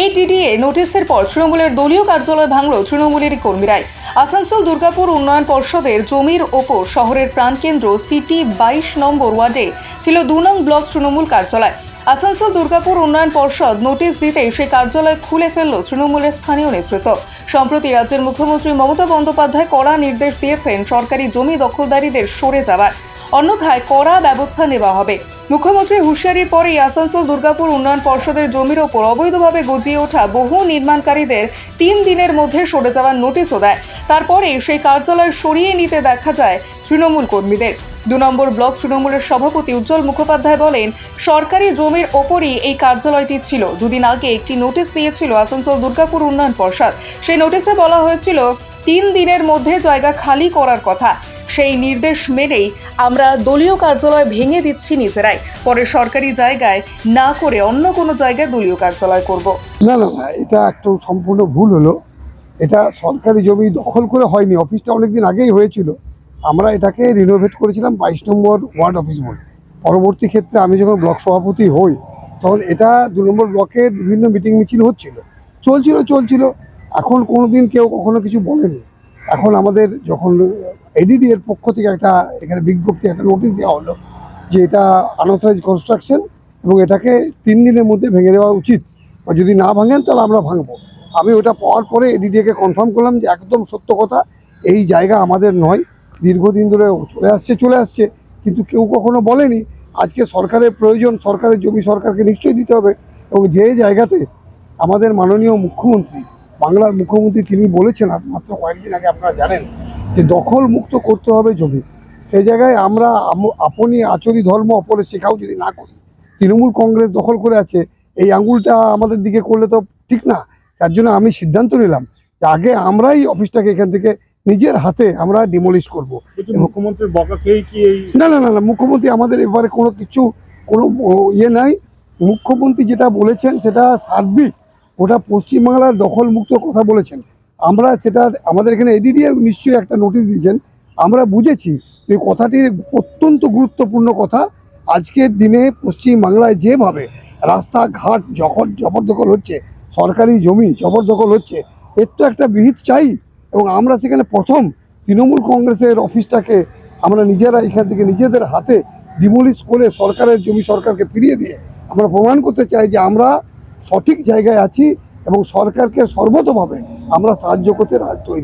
এটিডিএ নোটিশের পর তৃণমূলের দলীয় কার্যালয় ভাঙল তৃণমূলের কর্মীরাই। আসানসোল দুর্গাপুর উন্নয়ন পর্ষদের জমির ওপর শহরের প্রাণকেন্দ্র সিটি 22 নম্বর ওয়ার্ডে ছিল 2 নং ব্লক তৃণমূল কার্যালয়। আসানসোল দুর্গাপুর উন্নয়ন পর্ষদ নোটিশ দিতে সেই কার্যালয় খুলে ফেলল তৃণমূলের স্থানীয় নেতৃত্ব। সম্প্রতি রাজ্যের মুখ্যমন্ত্রী মমতা বন্দ্যোপাধ্যায় কড়া নির্দেশ দিয়েছেন সরকারি জমি দখলদারীদের সরে যাওয়ার, অন্যথায় কড়া ব্যবস্থা নেওয়া হবে। মুখ্যমন্ত্রীর হুঁশিয়ারির পরেই আসানসোল দুর্গাপুর উন্নয়ন পর্ষদের জমির ওপর অবৈধভাবে গজিয়ে ওঠা বহু নির্মাণকারীদের 3 দিনের মধ্যে সরে যাওয়ার নোটিশও দেয়। তারপরে সেই কার্যালয় সরিয়ে নিতে দেখা যায় তৃণমূল কর্মীদের। 2 নম্বর ব্লক তৃণমূলের সভাপতি উজ্জ্বল মুখোপাধ্যায় বলেন, সরকারি জমির ওপরই এই কার্যালয়টি ছিল। 2 দিন আগে একটি নোটিশ দিয়েছিল আসানসোল দুর্গাপুর উন্নয়ন পর্ষদ। সেই নোটিশে বলা হয়েছিল 3 দিনের মধ্যে জায়গা খালি করার কথা। সেই নির্দেশ মেনেই আমরা দলীয় কার্যালয় ভেঙে দিচ্ছি নিজেরাই, পরে সরকারি জায়গায় না করে অন্য কোনো জায়গায় দলীয় কার্যালয় করব। না, এটা একটু সম্পূর্ণ ভুল হলো। এটা সরকারি জমি দখল করে হয়নি, অফিসটা অনেকদিন আগেই হয়েছিল। আমরা এটাকে রিনোভেট করেছিলাম 22 নম্বর ওয়ার্ড অফিস বলে। পরবর্তী ক্ষেত্রে আমি যখন ব্লক সভাপতি হই তখন এটা 2 নম্বর ব্লকের বিভিন্ন মিটিং মিছিল চলছিল। এখন কোনো দিন কেউ কখনো কিছু বলেনি। এখন আমাদের যখন এডিডি এর পক্ষ থেকে এখানে বিজ্ঞপ্তি একটা নোটিশ দেওয়া হলো যে এটা আনঅথরাইজ কনস্ট্রাকশন এবং এটাকে 3 দিনের মধ্যে ভেঙে দেওয়া উচিত, বা যদি না ভাঙেন তাহলে আমরা ভাঙবো। আমি ওটা পাওয়ার পরে এডিডিকে কনফার্ম করলাম যে একদম সত্য কথা, এই জায়গা আমাদের নয়, দীর্ঘদিন ধরে চলে আসছে, কিন্তু কেউ কখনো বলেনি। আজকে সরকারের প্রয়োজন, সরকারের জমি সরকারকে নিশ্চয়ই দিতে হবে। এবং যে জায়গাতে আমাদের মাননীয় মুখ্যমন্ত্রী, বাংলার মুখ্যমন্ত্রী, তিনি বলেছেন মাত্র কয়েকদিন আগে, আপনারা জানেন যে দখল মুক্ত করতে হবে জমি, সেই জায়গায় আমরা আপনি আচরি ধর্ম অপরে শেখাও যদি না করি, তৃণমূল কংগ্রেস দখল করে আছে, এই আঙুলটা আমাদের দিকে করলে তো ঠিক না। তার জন্য আমি সিদ্ধান্ত নিলাম যে আগে আমরাই অফিসটাকে এখান থেকে নিজের হাতে আমরা ডিমলিশ করবো। মুখ্যমন্ত্রীর বকাকেই কি না, মুখ্যমন্ত্রী আমাদের এবারে কোনো ইয়ে নাই। মুখ্যমন্ত্রী যেটা বলেছেন সেটা সার্বিক, ওটা পশ্চিমবাংলার দখলমুক্ত কথা বলেছেন। আমরা সেটা আমাদের এখানে এডিডি নিশ্চয়ই একটা নোটিশ দিয়েছেন, আমরা বুঝেছি। এই কথাটি অত্যন্ত গুরুত্বপূর্ণ কথা। আজকের দিনে পশ্চিমবাংলায় যেভাবে রাস্তাঘাট জবরদখল হচ্ছে, সরকারি জমি জবরদখল হচ্ছে, এর তো একটা বিহিত চাই। এবং আমরা সেখানে প্রথম তৃণমূল কংগ্রেসের অফিসটাকে আমরা নিজেরা এখান থেকে নিজেদের হাতে ডিমোলিশ করে সরকারের জমি সরকারকে ফিরিয়ে দিয়ে আমরা প্রমাণ করতে চাই যে আমরা সঠিক জায়গায় আছি এবং সরকারকে সর্বতভাবে আমরা সাহায্য করতে তৈরি।